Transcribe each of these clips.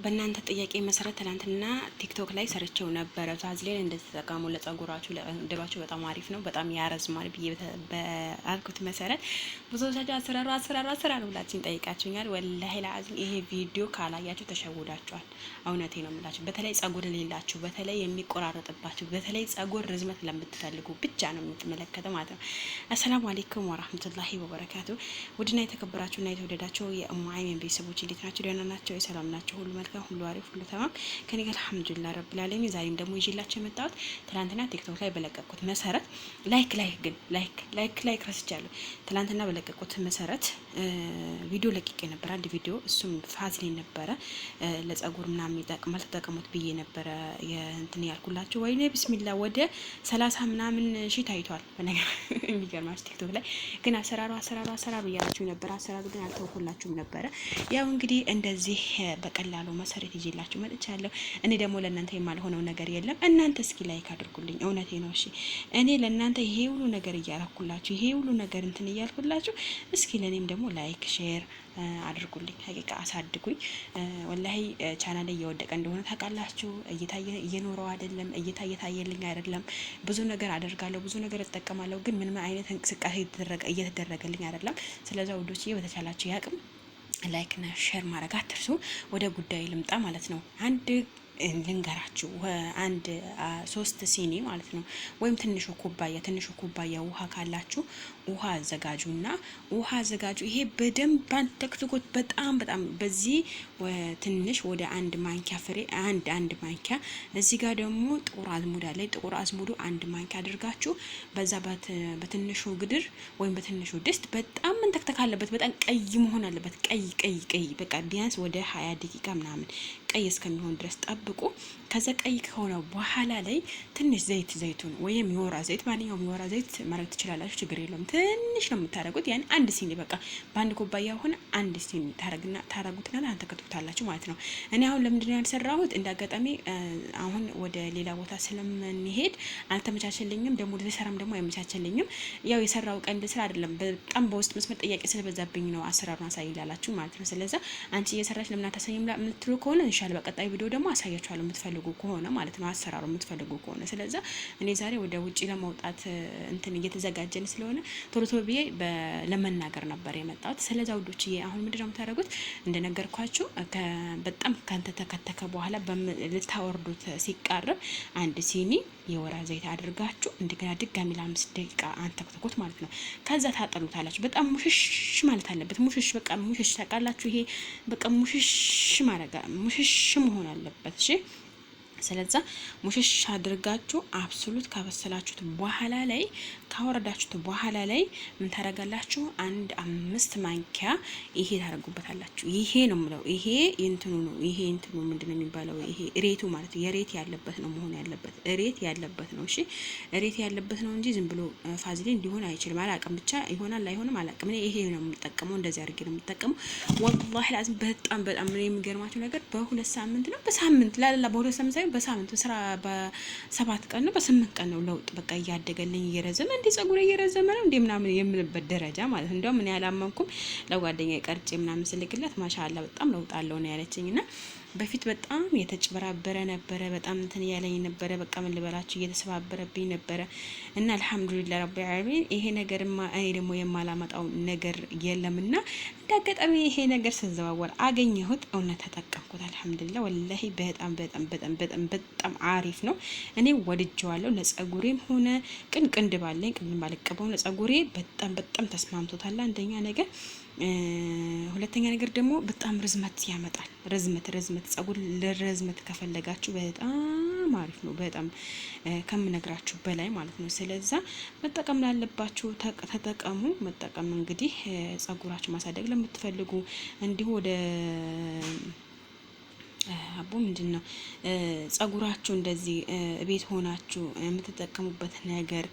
በእናንተ ጥያቄ መሰረት ትናንትና ቲክቶክ ላይ ሰርቸው ነበረ። ቫዝሊን እንደተጠቀሙ ለጸጉራችሁ ለቅንድባችሁ በጣም አሪፍ ነው፣ በጣም ያረዝማል ብዬ በአልኩት መሰረት ብዙዎቻችሁ አሰራሩ ብላችሁኝ ጠይቃችሁኛል። ወላሂ ለአዝም ይሄ ቪዲዮ ካላያችሁ ተሸውዳችኋል። እውነቴ ነው የምላችሁ። በተለይ ጸጉር ሌላችሁ፣ በተለይ የሚቆራረጥባችሁ፣ በተለይ ጸጉር ርዝመት ለምትፈልጉ ብቻ ነው የምትመለከተው ማለት ነው። አሰላሙ አለይኩም ወራህመቱላሂ ወበረካቱ። ውድና የተከበራችሁና የተወደዳችሁ የኡሙ አይሚን ቤተሰቦች እንዴት ናችሁ? ደህና ናቸው? የሰላም ናቸው? ሁሉ መልካም፣ ሁሉ አሪፍ፣ ሁሉ ተማም ከኔ ጋር አልሐምዱሊላህ ረብል ዓለሚን። ዛሬም ደግሞ ይዤላችሁ የመጣሁት ትናንትና ቲክቶክ ላይ በለቀቁት መሰረት ላይክ ረስቻለሁ። ትናንትና በለቀቁት መሰረት ቪዲዮ ለቅቄ ነበር፣ አንድ ቪዲዮ። እሱም ቫዝሊን ነበረ ለጸጉር ምናምን ይጠቅማል ተጠቀሙት ብዬ ነበረ እንትን ያልኩላችሁ። ወይኔ ቢስሚላ ወደ 30 ምናምን ሺህ ታይቷል። በነገር የሚገርማችሁ ቲክቶክ ላይ ግን አሰራሩ እያላችሁ ነበር። አሰራሩ ግን አልተውኩላችሁም ነበረ። ያው እንግዲህ እንደዚህ በቀላሉ መሰረት ይዤላችሁ መጥቻለሁ። እኔ ደግሞ ለእናንተ የማልሆነው ነገር የለም። እናንተ እስኪ ላይክ አድርጉልኝ። እውነቴ ነው። እሺ እኔ ለእናንተ ይሄ ሁሉ ነገር እያረኩላችሁ፣ ይሄ ሁሉ ነገር እንትን እያልኩላችሁ፣ እስኪ ለእኔም ደግሞ ላይክ ሼር አድርጉልኝ። ሀቂቃ አሳድጉኝ። ወላሂ ቻናል ላይ እየወደቀ እንደሆነ ታውቃላችሁ። እየኖረው አይደለም፣ እየታየልኝ አይደለም። ብዙ ነገር አደርጋለሁ፣ ብዙ ነገር እጠቀማለሁ፣ ግን ምንም አይነት እንቅስቃሴ እየተደረገልኝ አይደለም። ስለዚህ ውዶቼ በተቻላችሁ ያቅም ላይክ እና ሼር ማድረግ አትርሱ። ወደ ጉዳይ ልምጣ ማለት ነው። አንድ ልንገራችሁ፣ አንድ 3 ሲኒ ማለት ነው፣ ወይም ትንሹ ኩባያ ውሃ ካላችሁ ውሃ አዘጋጁ። ይሄ በደንብ አንተክትኩት። በጣም በዚህ ትንሽ ወደ 1 ማንኪያ ፍሬ አንድ ማንኪያ፣ እዚህ ጋር ደግሞ ጥቁር አዝሙድ አለ። ጥቁር አዝሙዱ 1 ማንኪያ አድርጋችሁ በዛ በትንሹ ግድር ወይም በትንሹ ድስት በጣም መንተክተክ አለበት። በጣም ቀይ መሆን አለበት። ቀይ በቃ ቢያንስ ወደ 20 ደቂቃ ምናምን ቀይ እስከሚሆን ድረስ ጠብቁ። ከዛ ቀይ ከሆነ በኋላ ላይ ትንሽ ዘይቱን ወይም የወይራ ዘይት፣ ማንኛውም የወይራ ዘይት ማድረግ ትችላላችሁ፣ ችግር የለውም። ትንሽ ነው የምታረጉት። ያን 1 ሲኒ በቃ በአንድ ኩባያ ሆነ 1 ሲኒ ታረጉትና አንተከትኩታላችሁ ማለት ነው። እኔ አሁን ለምንድነው ያልሰራሁት? እንዳጋጣሚ አሁን ወደ ሌላ ቦታ ስለምንሄድ አልተመቻቸልኝም። ደግሞ ለሰራም ደግሞ አይመቻቸልኝም። ያው የሰራው ቀን ስራ አይደለም፣ በጣም በውስጥ መስመር ጥያቄ ስለበዛብኝ ነው አሰራሩን አሳይላላችሁ ማለት ነው። ስለዚህ አንቺ እየሰራች ለምን አታሳይም የምትሉ ከሆነ ኢንሻአላህ በቀጣይ ቪዲዮ ደግሞ አሳያችኋለሁ የምትፈልጉ ከሆነ ማለት ነው፣ አሰራሩ የምትፈልጉ ከሆነ። ስለዚህ እኔ ዛሬ ወደ ውጪ ለመውጣት እንትን እየተዘጋጀን ስለሆነ ቶሎ ብዬ ለመናገር ነበር የመጣሁት። ስለዚህ ውዶችዬ አሁን ምንድነው የምታደርጉት? እንደነገርኳችሁ በጣም ካንተከተከ በኋላ ልታወርዱት ሲቃረብ 1 ሲኒ የወይራ ዘይት አድርጋችሁ እንደገና ድጋሚ ለ5 ደቂቃ አንተክተኩት ማለት ነው። ከዛ ታጠሉታላችሁ። በጣም ሙሽሽ ማለት አለበት። ሙሽሽ በቃ ሙሽሽ ታውቃላችሁ። ይሄ በቃ ሙሽሽ መሆን አለበት። እሺ ስለዛ ሙሽሽ አድርጋችሁ አብሶሉት ካበሰላችሁት በኋላ ላይ ካወረዳችሁት በኋላ ላይ ምን ታረጋላችሁ? 5 ማንኪያ ይሄ ታረጉበታላችሁ። ይሄ ነው የምለው፣ ይሄ እንትኑ ነው። ይሄ እንትኑ ምንድነው የሚባለው? ይሄ ሬቱ ማለት ነው። የሬት ያለበት ነው መሆን ያለበት፣ ሬት ያለበት ነው። እሺ ሬት ያለበት ነው እንጂ ዝም ብሎ ቫዝሊን ሊሆን አይችልም። አላውቅም፣ ብቻ ይሆናል አይሆንም አላውቅም። እኔ ይሄ ነው የምጠቀመው፣ እንደዚህ አድርጌ ነው የምጠቀመው። ወላሂ ላዝም በጣም የሚገርማችሁ ነገር በ2 ሳምንት ነው በሳምንት በ2 ሳምንት ሳይሆን በሳምንት ስራ በ7 ቀን ነው በ8 ቀን ነው ለውጥ በቃ እያደገልኝ እየረዘመ እንዴ ጸጉሬ እየረዘመ ነው እንዴ ምናምን የምልበት ደረጃ ማለት እንደው ምን ያላመንኩም። ለጓደኛዬ ቀርጬ ምናምን ስልክላት ማሻአላ በጣም ለውጥ አለው ነው ያለችኝና በፊት በጣም የተጭበራበረ ነበረ፣ በጣም እንትን ያለኝ ነበረ። በቃ ምን ልበላችሁ እየተሰባበረብኝ ነበረ እና አልሐምዱሊላህ ረቢል ዓለሚን ይሄ ነገርማ እኔ ደግሞ የማላመጣው ነገር የለምና እንዳጋጣሚ ይሄ ነገር ስንዘዋወር አገኘሁት። እውነት ተጠቀምኩት። አልሐምዱሊላህ ወላሂ በጣም አሪፍ ነው። እኔ ወድጄዋለሁ። ለጸጉሬም ሆነ ቅንድብ አለኝ፣ ቅንድብ ባልቀባው ለጸጉሬ በጣም ተስማምቶታል። አንደኛ ነገር፣ ሁለተኛ ነገር ደግሞ በጣም ርዝመት ያመጣል። ርዝመት ጸጉር ለርዝመት ከፈለጋችሁ በጣም አሪፍ ነው። በጣም ከምነግራችሁ በላይ ማለት ነው። ስለዛ መጠቀም ላለባችሁ ተጠቀሙ። መጠቀም እንግዲህ ጸጉራችሁ ማሳደግ ለምትፈልጉ እንዲሁ ወደ ስትቀቡ ምንድነው ጸጉራችሁ እንደዚህ ቤት ሆናችሁ የምትጠቀሙበት ነገር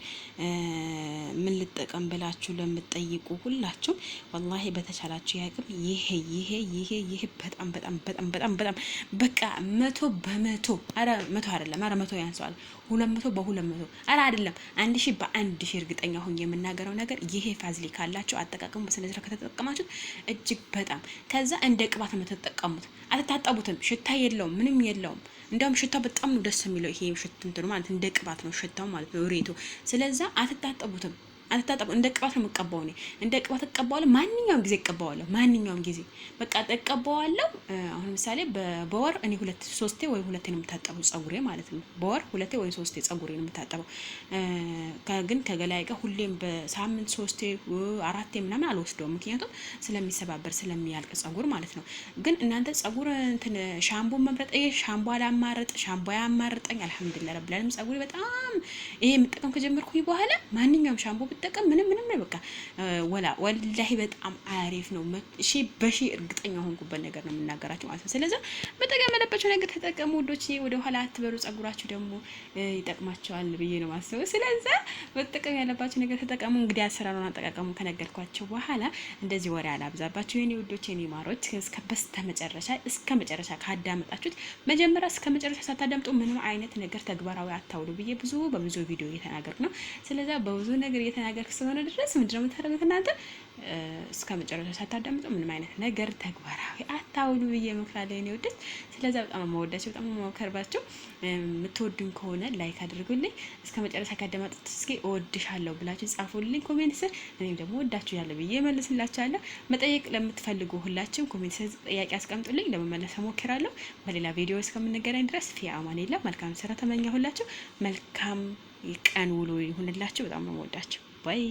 ምን ልጠቀም ብላችሁ ለምትጠይቁ ሁላችሁ ወላሂ በተቻላችሁ ያቅም ይሄ በጣም በጣም በጣም በጣም በጣም በቃ 100% አረ 100 አይደለም፣ አረ 100 ያንሰዋል፣ 200 በ200 አረ አይደለም 1000 በ1000 እርግጠኛ ሆኜ የምናገረው ነገር ይሄ ፋዝሊ ካላችሁ አጠቃቀሙ በስነ ስርዓት ከተጠቀማችሁት እጅግ በጣም ከዛ እንደ ቅባት ነው የምትጠቀሙት። አትታጠቡትም፣ ሽታ የለውም፣ ምንም የለውም። እንደውም ሽታው በጣም ነው ደስ የሚለው። ይሄ ሽት እንትኑ ማለት እንደ ቅባት ነው ሽታው ማለት ነው ሬቱ። ስለዛ አትታጠቡትም፣ አትታጠቡ። እንደ ቅባት ነው የምቀባው እኔ እንደ ቅባት እቀባዋለሁ። ማንኛውም ጊዜ እቀባዋለሁ፣ ማንኛውም ጊዜ በቃ እቀባዋለሁ። አሁን ምሳሌ በወር እኔ 2-3 ወይ 2 ነው የምታጠበው ጸጉሬ ማለት ነው። በወር 2 ወይ 3 ጸጉሬ ነው የምታጠበው። ግን ከገላይ ጋር ሁሌም በሳምንት 3-4 ምናምን አልወስደውም፣ ምክንያቱም ስለሚሰባበር ስለሚያልቅ ጸጉር ማለት ነው። ግን እናንተ ጸጉር እንትን ሻምፖ መምረጥ ሻምፖ አላማረጥ ሻምፖ ያማርጠኝ አልሐምዱሊላህ ረብል ዓለሚን። ጸጉሬ በጣም ይሄ የምጠቀም ከጀመርኩኝ በኋላ ማንኛውም ሻምፖ ብጠቀም ምንም በቃ ወላሂ በጣም አሪፍ ነው። እሺ በሺ እርግጠኛ ሆንኩበት ነገር ነው የምናገራችሁ ማለት ነው። ስለዚህ መጠቀም ያለባችሁ ነገር ተጠቀሙ ውዶች፣ ወደ ኋላ አትበሉ። ጸጉራችሁ ደግሞ ይጠቅማቸዋል ብዬ ነው ማስበው። ስለዚህ መጠቀም ያለባችሁ ነገር ተጠቀሙ። እንግዲህ አሰራሩን አጠቃቀሙ ከነገርኳችሁ በኋላ እንደዚህ ወሬ አላብዛባችሁ የኔ ውዶች፣ የኔ ማሮች። እስከ መጨረሻ ካዳመጣችሁት መጀመሪያ እስከ መጨረሻ ሳታዳምጡ ምንም አይነት ነገር ተግባራዊ አታውሉ ብዬ በብዙ ቪዲዮ እየተናገርኩ ነው። ስለዚህ በብዙ ነገር እየተናገርኩ ስለሆነ ድረስ ምንድነው የምታደርጉት እናንተ እስከ መጨረሻ ሳታዳምጡ ምንም አይነት ነገር ተግባራዊ አታውሉ ብዬ እመክራለሁ የኔ ውዶች። ስለዚህ በጣም የምወዳችሁ በጣም የምመክራችሁ የምትወዱኝ ከሆነ ላይክ አድርጉልኝ። እስከ መጨረሻ ካዳመጡት እስኪ እወድሻለሁ ብላችሁ ጻፉልኝ ኮሜንት ስር። እኔም ደግሞ እወዳችኋለሁ ብዬ መልስላችኋለሁ። መጠየቅ ለምትፈልጉ ሁላችሁም ኮሜንት ስር ጥያቄ አስቀምጡልኝ፣ ለመመለስ እሞክራለሁ። በሌላ ቪዲዮ እስከምንገናኝ ድረስ ፊ አማን የለም። መልካም ስራ ተመኘሁላችሁ። መልካም ቀን ውሎ ይሁንላችሁ። በጣም ነው የምወዳችሁ። ባይ